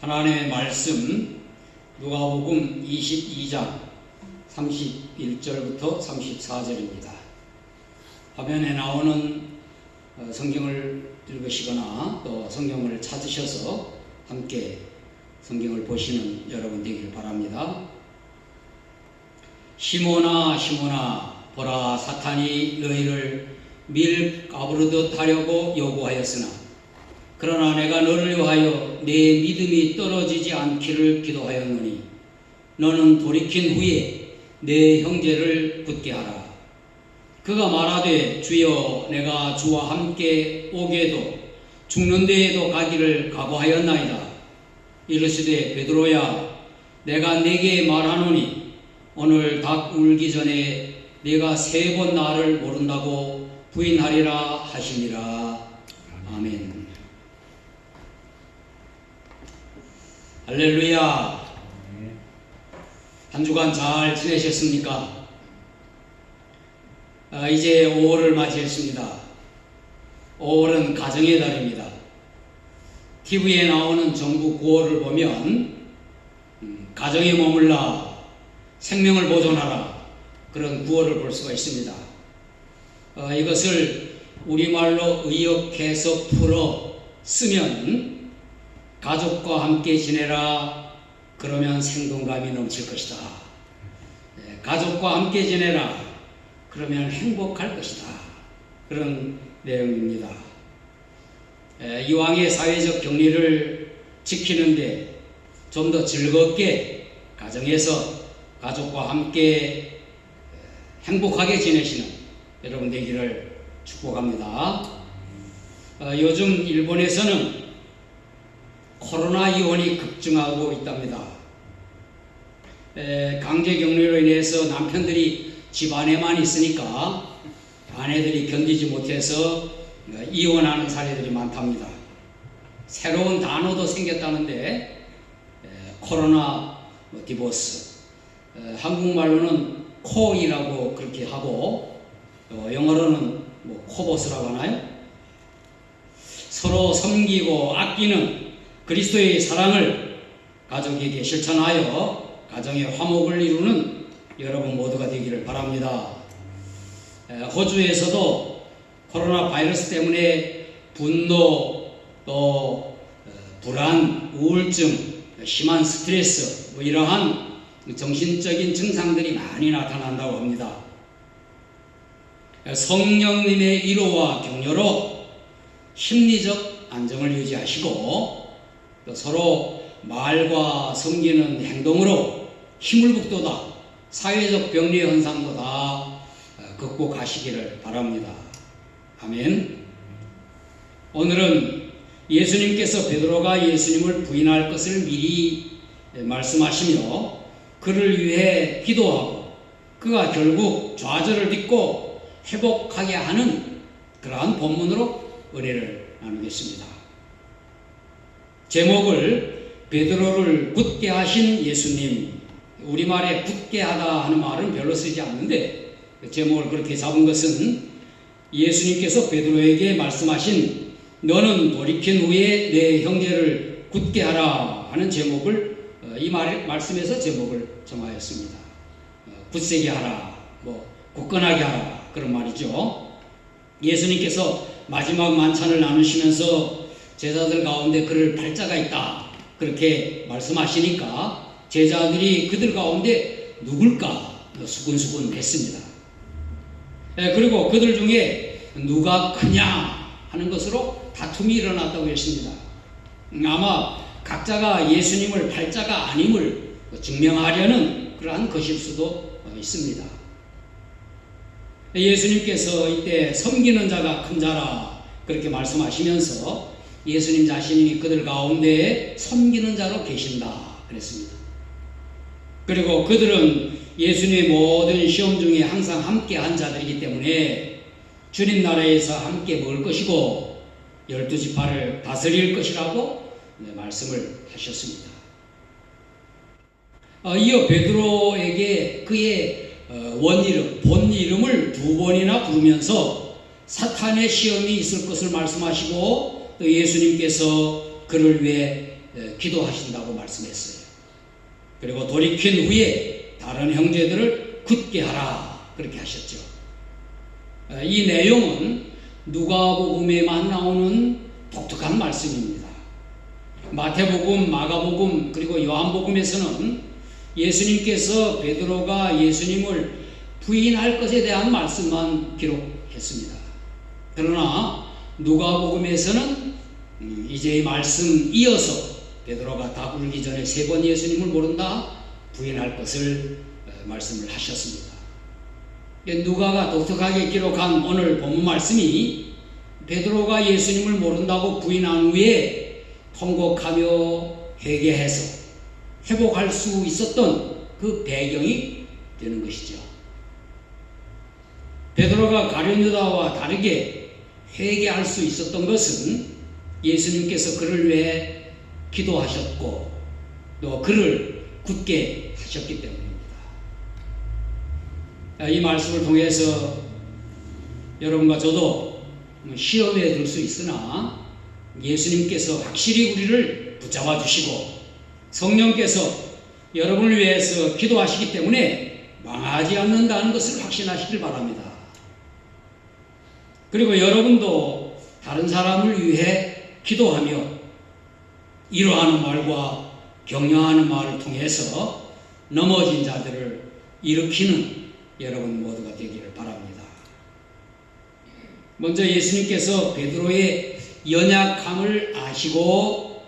하나님의 말씀 누가복음 22장 31절부터 34절입니다. 화면에 나오는 성경을 읽으시거나 또 성경을 찾으셔서 함께 성경을 보시는 여러분 되길 바랍니다. 시몬아 시몬아 보라, 사탄이 너희를 밀 까부르듯 하려고 요구하였으나 그러나 내가 너를 위하여 네 믿음이 떨어지지 않기를 기도하였노니 너는 돌이킨 후에 내 형제를 굳게 하라. 그가 말하되 주여 내가 주와 함께 오게도 죽는 데에도 가기를 각오하였나이다. 이르시되 베드로야 내가 네게 말하노니 오늘 닭 울기 전에 네가 3번 나를 모른다고 부인하리라 하시니라. 아멘. 할렐루야. 한 주간 잘 지내셨습니까? 이제 5월을 맞이했습니다. 5월은 가정의 달입니다. TV에 나오는 정부 구호를 보면 가정에 머물라, 생명을 보존하라, 그런 구호를 볼 수가 있습니다. 이것을 우리말로 의역해서 풀어 쓰면 가족과 함께 지내라, 그러면 생동감이 넘칠 것이다. 가족과 함께 지내라, 그러면 행복할 것이다. 그런 내용입니다. 이왕의 사회적 격리를 지키는데 좀 더 즐겁게 가정에서 가족과 함께 행복하게 지내시는 여러분 되기를 축복합니다. 요즘 일본에서는 코로나 이혼이 급증하고 있답니다. 강제 격리로 인해서 남편들이 집 안에만 있으니까 아내들이 견디지 못해서 이혼하는 사례들이 많답니다. 새로운 단어도 생겼다는데 코로나 디보스, 한국말로는 코이라고 그렇게 하고 영어로는 코보스라고 하나요? 서로 섬기고 아끼는 그리스도의 사랑을 가족에게 실천하여 가정의 화목을 이루는 여러분 모두가 되기를 바랍니다. 호주에서도 코로나 바이러스 때문에 분노, 또 불안, 우울증, 심한 스트레스, 이러한 정신적인 증상들이 많이 나타난다고 합니다. 성령님의 위로와 격려로 심리적 안정을 유지하시고 또 서로 말과 섬기는 행동으로 힘을 북돋아 사회적 격리 현상도 다 극복하시기를 바랍니다. 아멘. 오늘은 예수님께서 베드로가 예수님을 부인할 것을 미리 말씀하시며 그를 위해 기도하고 그가 결국 좌절을 딛고 회복하게 하는 그러한 본문으로 은혜를 나누겠습니다. 제목을 베드로를 굳게 하신 예수님, 우리말에 굳게 하다 하는 말은 별로 쓰지 않는데 제목을 그렇게 잡은 것은 예수님께서 베드로에게 말씀하신 너는 돌이킨 후에 내 형제를 굳게 하라 하는 제목을 이 말씀에서 제목을 정하였습니다. 굳세게 하라, 굳건하게 하라, 그런 말이죠. 예수님께서 마지막 만찬을 나누시면서 제자들 가운데 그럴 팔자가 있다, 그렇게 말씀하시니까 제자들이 그들 가운데 누굴까 수근수근 했습니다. 그리고 그들 중에 누가 크냐 하는 것으로 다툼이 일어났다고 했습니다. 아마 각자가 예수님을 팔자가 아님을 증명하려는 그러한 것일 수도 있습니다. 예수님께서 이때 섬기는 자가 큰 자라 그렇게 말씀하시면서 예수님 자신이 그들 가운데 섬기는 자로 계신다 그랬습니다. 그리고 그들은 예수님의 모든 시험 중에 항상 함께 한 자들이기 때문에 주님 나라에서 함께 먹을 것이고 12지파를 다스릴 것이라고 말씀을 하셨습니다. 이어 베드로에게 그의 원이름, 본 이름을 2번이나 부르면서 사탄의 시험이 있을 것을 말씀하시고 또 예수님께서 그를 위해 기도하신다고 말씀했어요. 그리고 돌이킨 후에 다른 형제들을 굳게 하라 그렇게 하셨죠. 이 내용은 누가복음에만 나오는 독특한 말씀입니다. 마태복음, 마가복음 그리고 요한복음에서는 예수님께서 베드로가 예수님을 부인할 것에 대한 말씀만 기록했습니다. 그러나 누가복음에서는 이제 이 말씀 이어서 베드로가 다 굴기 전에 3번 예수님을 모른다 부인할 것을 말씀을 하셨습니다. 누가가 독특하게 기록한 오늘 본문 말씀이 베드로가 예수님을 모른다고 부인한 후에 통곡하며 회개해서 회복할 수 있었던 그 배경이 되는 것이죠. 베드로가 가룟 유다와 다르게 회개할 수 있었던 것은 예수님께서 그를 위해 기도하셨고 또 그를 굳게 하셨기 때문입니다. 이 말씀을 통해서 여러분과 저도 시험에 들 수 있으나 예수님께서 확실히 우리를 붙잡아 주시고 성령께서 여러분을 위해서 기도하시기 때문에 망하지 않는다는 것을 확신하시길 바랍니다. 그리고 여러분도 다른 사람을 위해 기도하며 위로하는 말과 격려하는 말을 통해서 넘어진 자들을 일으키는 여러분 모두가 되기를 바랍니다. 먼저 예수님께서 베드로의 연약함을 아시고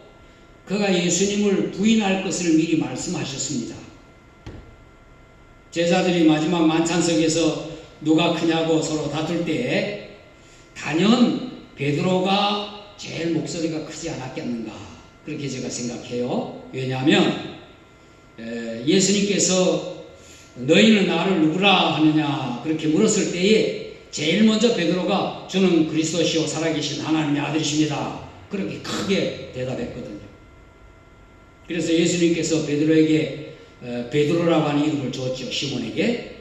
그가 예수님을 부인할 것을 미리 말씀하셨습니다. 제자들이 마지막 만찬석에서 누가 크냐고 서로 다툴 때 단연 베드로가 제일 목소리가 크지 않았겠는가 그렇게 제가 생각해요. 왜냐하면 예수님께서 너희는 나를 누구라 하느냐 그렇게 물었을 때에 제일 먼저 베드로가 저는 그리스도시요 살아계신 하나님의 아들이십니다 그렇게 크게 대답했거든요. 그래서 예수님께서 베드로에게 베드로라고 하는 이름을 줬죠. 시몬에게.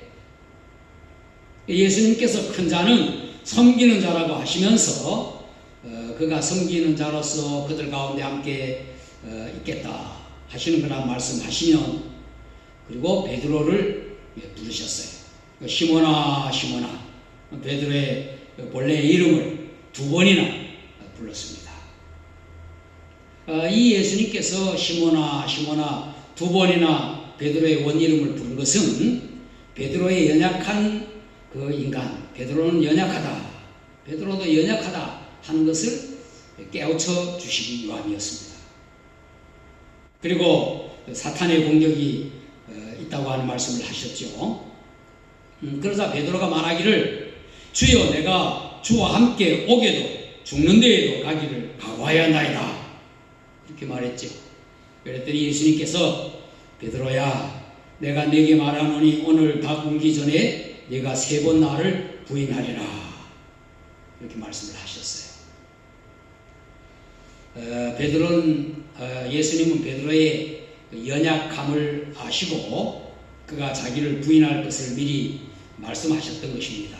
예수님께서 큰 자는 섬기는 자라고 하시면서 그가 섬기는 자로서 그들 가운데 함께 있겠다 하시는 그런 말씀하시면 그리고 베드로를 부르셨어요. 시몬아 시몬아 베드로의 본래의 이름을 2번이나 불렀습니다. 이 예수님께서 시몬아 시몬아 2번이나 베드로의 원 이름을 부른 것은 베드로의 연약한 그 인간 베드로는 연약하다 베드로도 연약하다 하는 것을 깨우쳐 주시기 위함이었습니다. 그리고 사탄의 공격이 있다고 하는 말씀을 하셨죠. 그러자 베드로가 말하기를 주여 내가 주와 함께 오게도 죽는 데에도 가기를 각오하여 나이다 이렇게 말했죠. 그랬더니 예수님께서 베드로야 내가 네게 말하노니 오늘 다 굶기 전에 네가 3번 나를 부인하리라 이렇게 말씀을 하셨어요. 예수님은 베드로의 연약함을 아시고 그가 자기를 부인할 것을 미리 말씀하셨던 것입니다.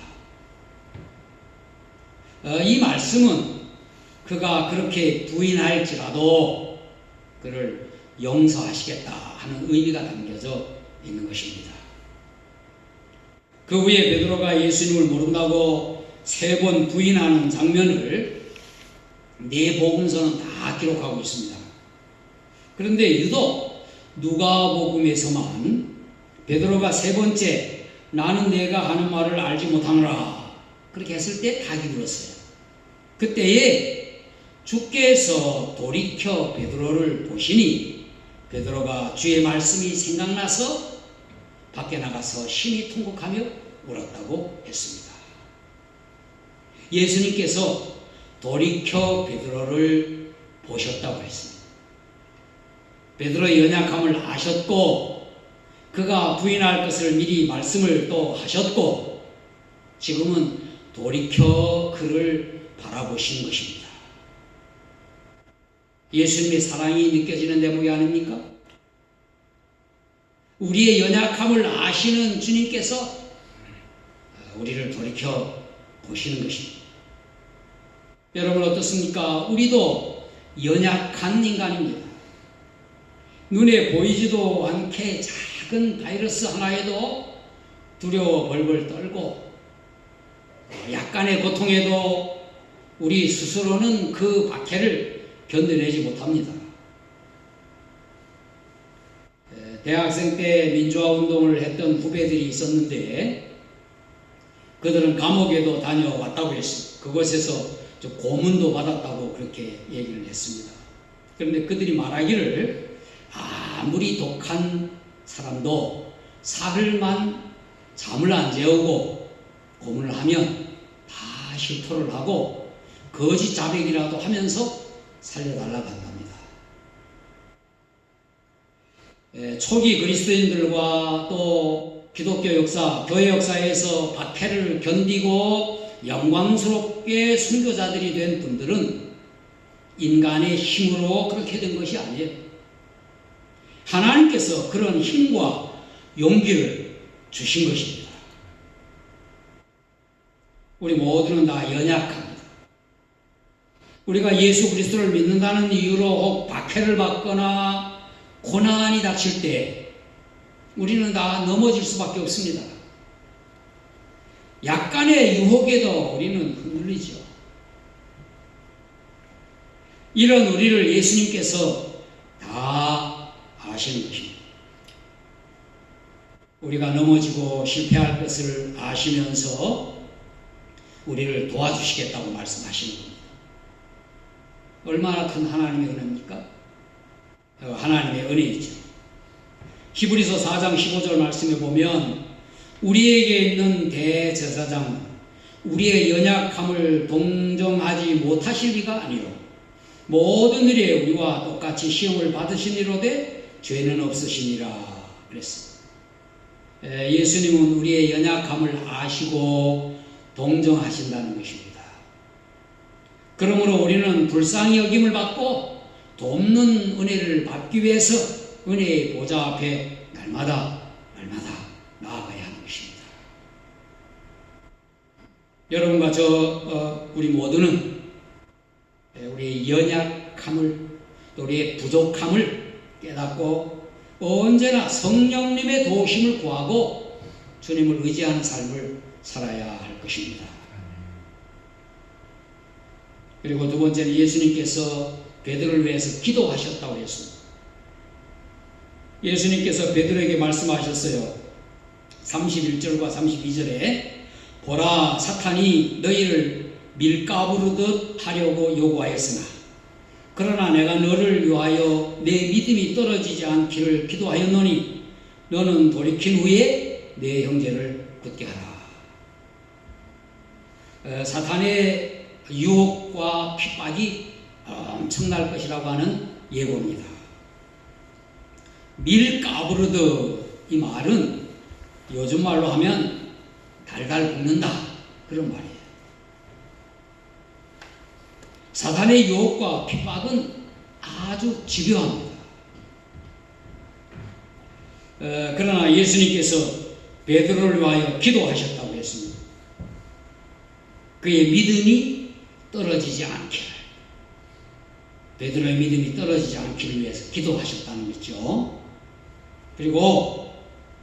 이 말씀은 그가 그렇게 부인할지라도 그를 용서하시겠다 하는 의미가 담겨져 있는 것입니다. 그 후에 베드로가 예수님을 모른다고 3번 부인하는 장면을 4복음서는 다 기록하고 있습니다. 그런데 유독 누가복음에서만 베드로가 3번째 나는 내가 하는 말을 알지 못하노라 그렇게 했을 때 닭이 울었어요. 그때에 주께서 돌이켜 베드로를 보시니 베드로가 주의 말씀이 생각나서 밖에 나가서 심히 통곡하며 울었다고 했습니다. 예수님께서 돌이켜 베드로를 보셨다고 했습니다. 베드로의 연약함을 아셨고 그가 부인할 것을 미리 말씀을 또 하셨고 지금은 돌이켜 그를 바라보시는 것입니다. 예수님의 사랑이 느껴지는 대목이 아닙니까? 우리의 연약함을 아시는 주님께서 우리를 돌이켜 보시는 것입니다. 여러분 어떻습니까? 우리도 연약한 인간입니다. 눈에 보이지도 않게 작은 바이러스 하나에도 두려워 벌벌 떨고 약간의 고통에도 우리 스스로는 그 박해를 견뎌내지 못합니다. 대학생 때 민주화 운동을 했던 후배들이 있었는데 그들은 감옥에도 다녀왔다고 했습니다. 그곳에서 고문도 받았다고 그렇게 얘기를 했습니다. 그런데 그들이 말하기를 아무리 독한 사람도 사흘만 잠을 안 재우고 고문을 하면 다 실토를 하고 거짓 자백이라도 하면서 살려달라고 한답니다. 초기 그리스도인들과 또 기독교 역사, 교회 역사에서 박해를 견디고 영광스럽게 순교자들이 된 분들은 인간의 힘으로 그렇게 된 것이 아니에요. 하나님께서 그런 힘과 용기를 주신 것입니다. 우리 모두는 다 연약합니다. 우리가 예수 그리스도를 믿는다는 이유로 혹 박해를 받거나 고난이 닥칠 때 우리는 다 넘어질 수밖에 없습니다. 약간의 유혹에도 우리는 흔들리죠. 이런 우리를 예수님께서 다 아시는 것입니다. 우리가 넘어지고 실패할 것을 아시면서 우리를 도와주시겠다고 말씀하시는 겁니다. 얼마나 큰 하나님의 은혜입니까? 하나님의 은혜이죠. 히브리서 4장 15절 말씀에 보면 우리에게 있는 대제사장은 우리의 연약함을 동정하지 못하실 리가 아니요 모든 일에 우리와 똑같이 시험을 받으시니로되 죄는 없으시니라 그랬습니다. 예수님은 우리의 연약함을 아시고 동정하신다는 것입니다. 그러므로 우리는 불쌍히 여김을 받고 돕는 은혜를 받기 위해서 은혜의 보좌 앞에 날마다 나아가야 하는 것입니다. 여러분과 우리 모두는 우리의 연약함을 또 우리의 부족함을 깨닫고 언제나 성령님의 도우심을 구하고 주님을 의지하는 삶을 살아야 할 것입니다. 그리고 두 번째는 예수님께서 베드로를 위해서 기도하셨다고 했습니다. 예수님께서 베드로에게 말씀하셨어요. 31절과 32절에 보라 사탄이 너희를 밀가부르듯 하려고 요구하였으나 그러나 내가 너를 위하여 내 믿음이 떨어지지 않기를 기도하였노니 너는 돌이킨 후에 내 형제를 굳게 하라. 사탄의 유혹과 핍박이 엄청날 것이라고 하는 예고입니다. 밀가부르듯 이 말은 요즘 말로 하면 달달 볶는다 그런 말이에요. 사탄의 유혹과 핍박은 아주 집요합니다. 그러나 예수님께서 베드로를 위하여 기도하셨다고 했습니다. 그의 믿음이 떨어지지 않기를, 베드로의 믿음이 떨어지지 않기를 위해서 기도하셨다는 거죠. 그리고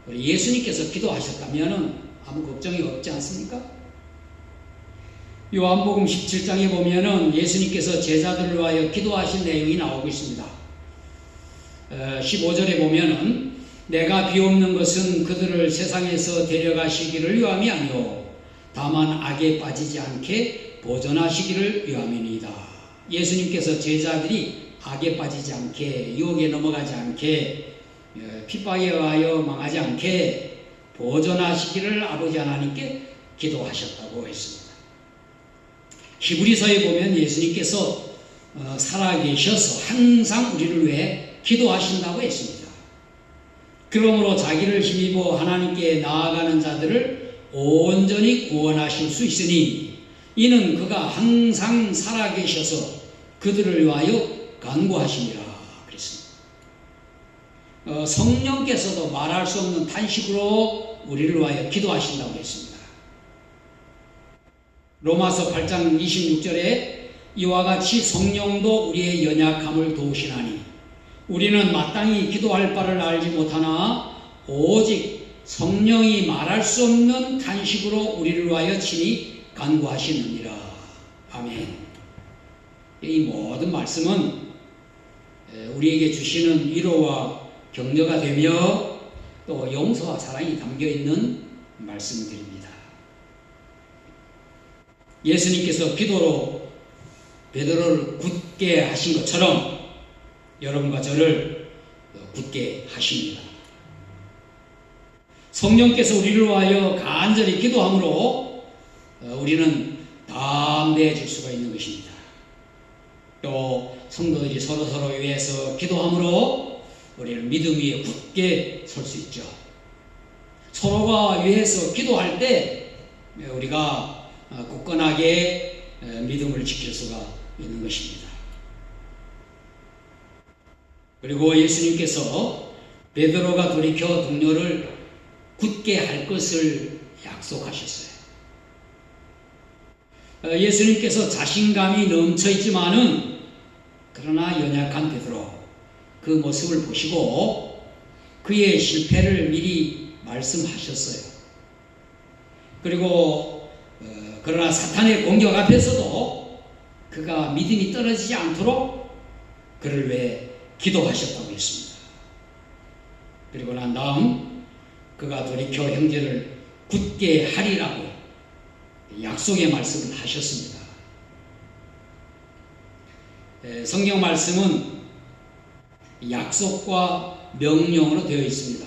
우리 예수님께서 기도하셨다면 아무 걱정이 없지 않습니까? 요한복음 17장에 보면은 예수님께서 제자들을 위하여 기도하신 내용이 나오고 있습니다. 15절에 보면은 내가 비옵는 것은 그들을 세상에서 데려가시기를 위함이 아니오 다만 악에 빠지지 않게 보존하시기를 위함이니이다. 예수님께서 제자들이 악에 빠지지 않게, 유혹에 넘어가지 않게, 핍박에 의하여 망하지 않게 보존하시기를 아버지 하나님께 기도하셨다고 했습니다. 히브리서에 보면 예수님께서 살아계셔서 항상 우리를 위해 기도하신다고 했습니다. 그러므로 자기를 힘입어 하나님께 나아가는 자들을 온전히 구원하실 수 있으니 이는 그가 항상 살아계셔서 그들을 위하여 간구하심이라 그랬습니다. 성령께서도 말할 수 없는 탄식으로 우리를 위하여 기도하신다고 했습니다. 로마서 8장 26절에 이와 같이 성령도 우리의 연약함을 도우시나니 우리는 마땅히 기도할 바를 알지 못하나 오직 성령이 말할 수 없는 탄식으로 우리를 위하여 친히 간구하시느니라. 아멘. 이 모든 말씀은 우리에게 주시는 위로와 격려가 되며 또 용서와 사랑이 담겨있는 말씀들입니다. 예수님께서 기도로 베드로를 굳게 하신 것처럼 여러분과 저를 굳게 하십니다. 성령께서 우리를 위하여 간절히 기도함으로 우리는 담대해질 수가 있는 것입니다. 또 성도들이 서로 위해서 기도함으로 우리는 믿음 위에 굳게 설 수 있죠. 서로가 위해서 기도할 때 우리가 굳건하게 믿음을 지킬 수가 있는 것입니다. 그리고 예수님께서 베드로가 돌이켜 동료를 굳게 할 것을 약속하셨어요. 예수님께서 자신감이 넘쳐 있지만은 그러나 연약한 베드로 그 모습을 보시고 그의 실패를 미리 말씀하셨어요. 그리고 그러나 사탄의 공격 앞에서도 그가 믿음이 떨어지지 않도록 그를 위해 기도하셨다고 했습니다. 그리고 난 다음 그가 돌이켜 형제를 굳게 하리라고 약속의 말씀을 하셨습니다. 성경 말씀은 약속과 명령으로 되어 있습니다.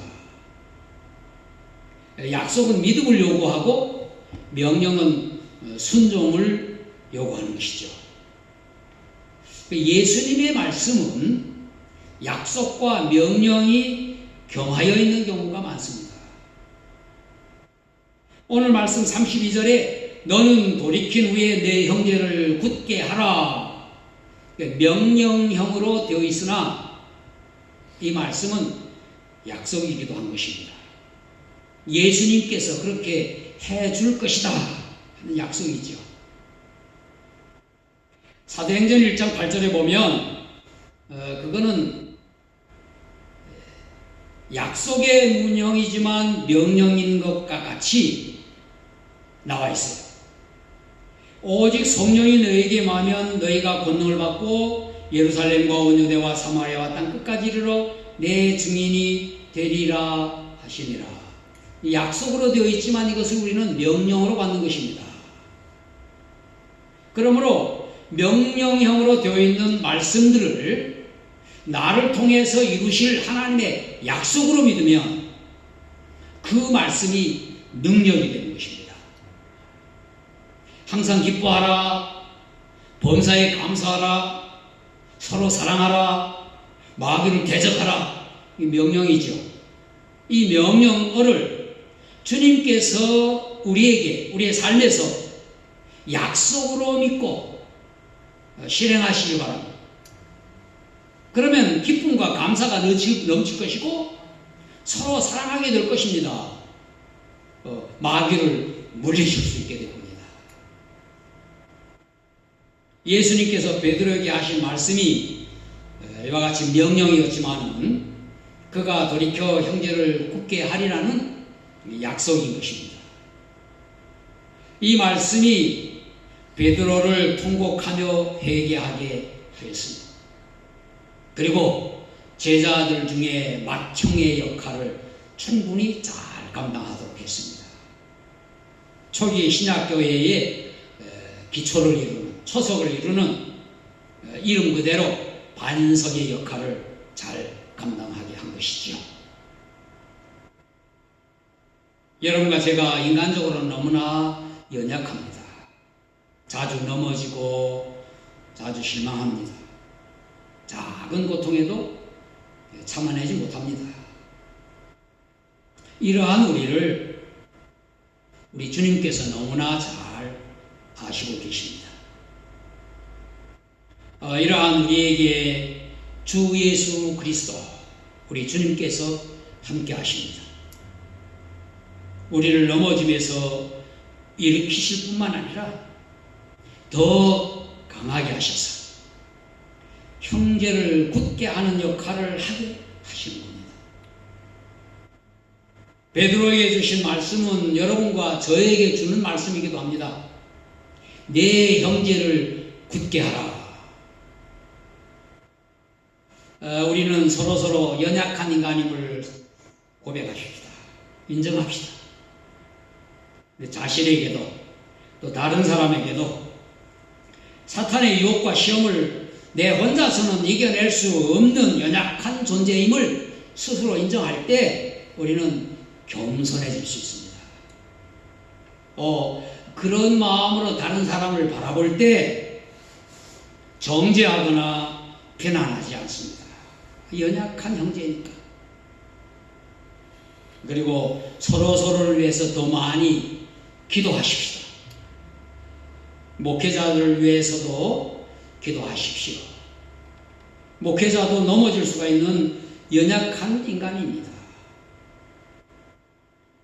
약속은 믿음을 요구하고 명령은 순종을 요구하는 것이죠. 예수님의 말씀은 약속과 명령이 겸하여 있는 경우가 많습니다. 오늘 말씀 32절에 너는 돌이킨 후에 내 형제를 굳게 하라. 명령형으로 되어 있으나 이 말씀은 약속이기도 한 것입니다. 예수님께서 그렇게 해줄 것이다 하는 약속이죠. 사도행전 1장 8절에 보면 그거는 약속의 문형이지만 명령인 것과 같이 나와 있어요. 오직 성령이 너에게 임하면 너희가 권능을 받고 예루살렘과 온 유대와 사마리아와 땅 끝까지 이르러 내 증인이 되리라 하시니라. 약속으로 되어 있지만 이것을 우리는 명령으로 받는 것입니다. 그러므로 명령형으로 되어 있는 말씀들을 나를 통해서 이루실 하나님의 약속으로 믿으면 그 말씀이 능력이 되는 것입니다. 항상 기뻐하라, 범사에 감사하라, 서로 사랑하라, 마귀를 대적하라. 이 명령이죠. 이 명령어를 주님께서 우리에게 우리의 삶에서 약속으로 믿고 실행하시기 바랍니다. 그러면 기쁨과 감사가 넘칠 것이고 서로 사랑하게 될 것입니다. 마귀를 물리칠 수 있게 될 겁니다. 예수님께서 베드로에게 하신 말씀이 이와 같이 명령이었지만은 그가 돌이켜 형제를 굳게 하리라는 약속인 것입니다. 이 말씀이 베드로를 통곡하며 회개하게 하였습니다. 그리고 제자들 중에 맏형의 역할을 충분히 잘 감당하도록 했습니다. 초기 신약교회의 기초를 이루는, 초석을 이루는 이름 그대로 반석의 역할을 잘 감당하게 한 것이죠. 여러분과 제가 인간적으로 너무나 연약합니다. 자주 넘어지고 자주 실망합니다. 작은 고통에도 참아내지 못합니다. 이러한 우리를 우리 주님께서 너무나 잘 아시고 계십니다. 이러한 우리에게 주 예수 그리스도 우리 주님께서 함께 하십니다. 우리를 넘어짐에서 일으키실 뿐만 아니라 더 강하게 하셔서 형제를 굳게 하는 역할을 하게 하시는 겁니다. 베드로에게 주신 말씀은 여러분과 저에게 주는 말씀이기도 합니다. 내 형제를 굳게 하라. 우리는 서로서로 연약한 인간임을 고백합시다. 인정합시다. 자신에게도 또 다른 사람에게도 사탄의 유혹과 시험을 내 혼자서는 이겨낼 수 없는 연약한 존재임을 스스로 인정할 때 우리는 겸손해질 수 있습니다. 그런 마음으로 다른 사람을 바라볼 때 정죄하거나 비난하지 않습니다. 연약한 형제니까. 그리고 서로서로를 위해서 더 많이 기도하십시다. 목회자들을 위해서도 기도하십시오. 목회자도 넘어질 수가 있는 연약한 인간입니다.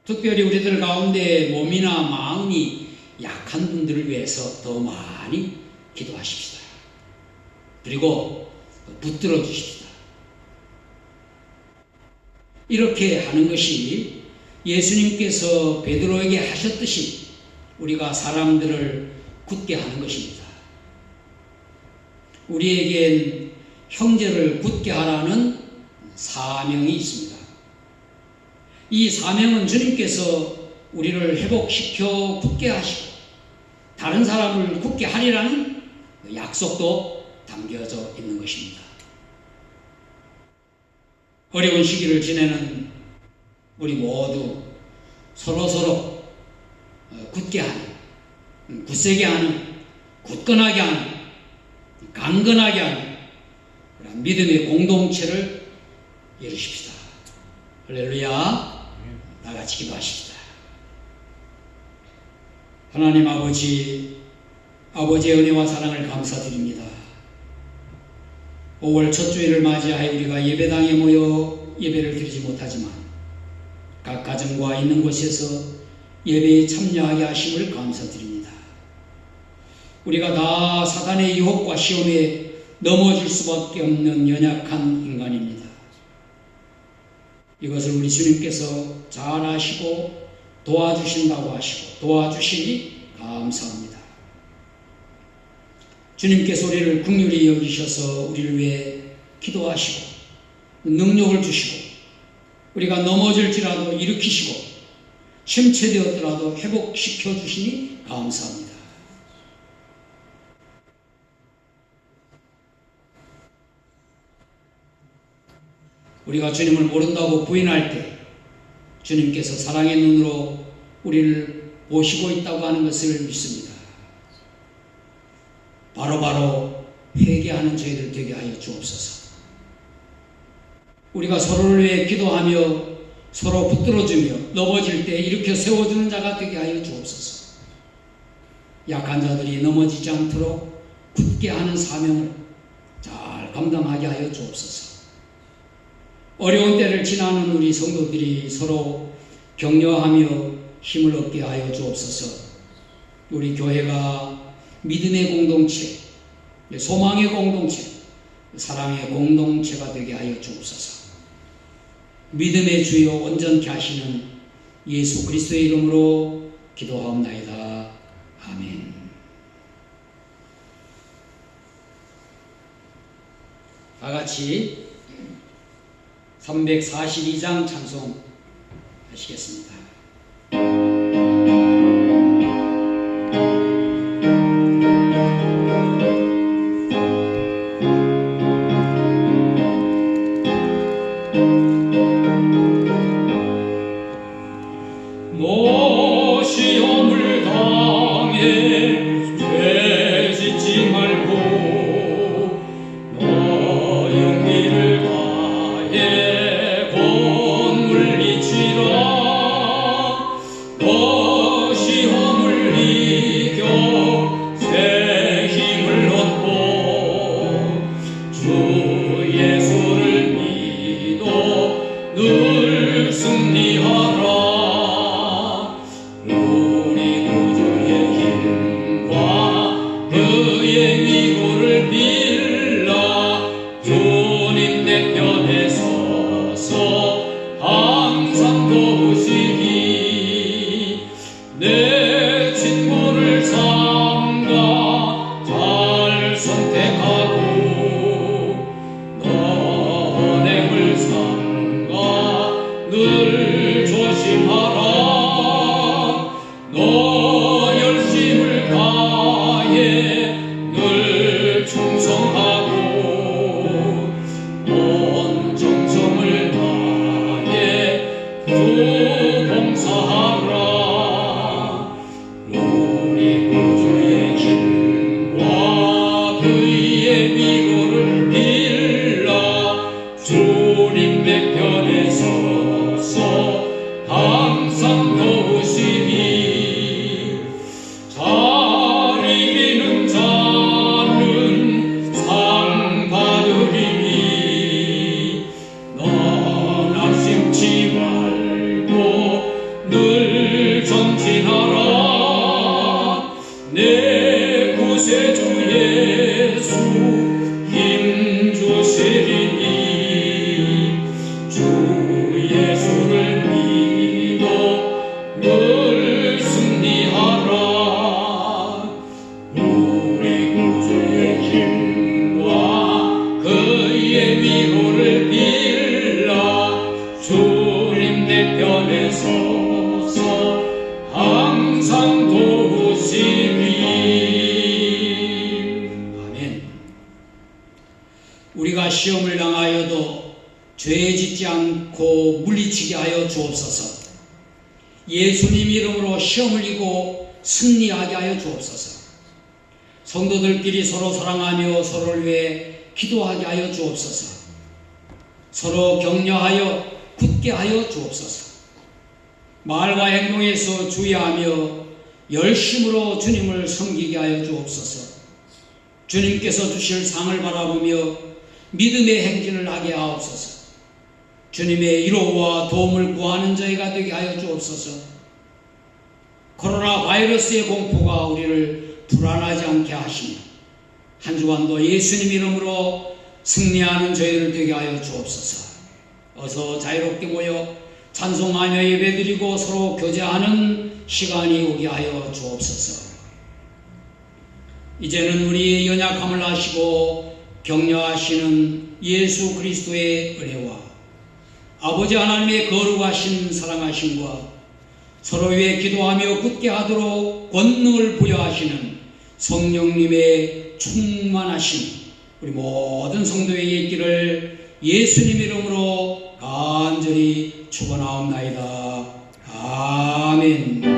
특별히 우리들 가운데 몸이나 마음이 약한 분들을 위해서 더 많이 기도하십시다. 그리고 붙들어 주십시다. 이렇게 하는 것이 예수님께서 베드로에게 하셨듯이 우리가 사람들을 굳게 하는 것입니다. 우리에겐 형제를 굳게 하라는 사명이 있습니다. 이 사명은 주님께서 우리를 회복시켜 굳게 하시고 다른 사람을 굳게 하리라는 약속도 담겨져 있는 것입니다. 어려운 시기를 지내는 우리 모두 서로서로 굳게 하는, 굳세게 하는, 굳건하게 하는, 강건하게 하는 그런 믿음의 공동체를 이루십시다. 할렐루야. 다 같이 기도하십시다. 하나님 아버지의 은혜와 사랑을 감사드립니다. 5월 첫 주일을 맞이하여 우리가 예배당에 모여 예배를 드리지 못하지만 각 가정과 있는 곳에서 예배에 참여하게 하심을 감사드립니다. 우리가 다 사단의 유혹과 시험에 넘어질 수밖에 없는 연약한 인간입니다. 이것을 우리 주님께서 잘 아시고 도와주신다고 하시고 도와주시니 감사합니다. 주님께서 우리를 긍휼히 여기셔서 우리를 위해 기도하시고 능력을 주시고 우리가 넘어질지라도 일으키시고 침체되었더라도 회복시켜 주시니 감사합니다. 우리가 주님을 모른다고 부인할 때 주님께서 사랑의 눈으로 우리를 보시고 있다고 하는 것을 믿습니다. 바로바로 회개하는 저희들 되게 하여 주옵소서. 우리가 서로를 위해 기도하며 서로 붙들어주며 넘어질 때 일으켜 세워주는 자가 되게 하여 주옵소서. 약한 자들이 넘어지지 않도록 굳게 하는 사명을 잘 감당하게 하여 주옵소서. 어려운 때를 지나는 우리 성도들이 서로 격려하며 힘을 얻게 하여 주옵소서. 우리 교회가 믿음의 공동체, 소망의 공동체, 사랑의 공동체가 되게 하여 주옵소서. 믿음의 주요 온전케 하시는 예수 그리스도의 이름으로 기도하옵나이다. 아멘. 다 같이 342장 찬송 하시겠습니다. 시험을 당해 죄 짓지 말고 너 용기를 다해 곧 물리치라. 주님 내 편에 서서 항상 도우시니 잘 이기는 자는 상 받으리니 넌 낙심치 말고 늘 전진하라 내 구세주 예수 힘 주시리니 주 예수를 믿어 늘 승리하라 우리 구주의 힘과 그의 위로를 빌라 주님 내 편에 서서 항상 도우시리. 아멘. 우리가 시험을 당하여도 죄 짓지 않고 물리치게 하여 주옵소서. 예수님 이름으로 시험을 이기고 승리하게 하여 주옵소서. 성도들끼리 서로 사랑하며 서로를 위해 기도하게 하여 주옵소서. 서로 격려하여 굳게 하여 주옵소서. 말과 행동에서 주의하며 열심으로 주님을 섬기게 하여 주옵소서. 주님께서 주실 상을 바라보며 믿음의 행진을 하게 하옵소서. 주님의 위로와 도움을 구하는 저희가 되게 하여 주옵소서. 코로나 바이러스의 공포가 우리를 불안하지 않게 하시며 한 주간도 예수님 이름으로 승리하는 저희를 되게 하여 주옵소서. 어서 자유롭게 모여 찬송하며 예배드리고 서로 교제하는 시간이 오게 하여 주옵소서. 이제는 우리의 연약함을 아시고 격려하시는 예수 그리스도의 은혜와 아버지 하나님의 거룩하신 사랑하심과 서로 위해 기도하며 굳게 하도록 권능을 부여하시는 성령님의 충만하심 우리 모든 성도에게 있기를 예수님 이름으로 간절히 축원하옵나이다. 아멘.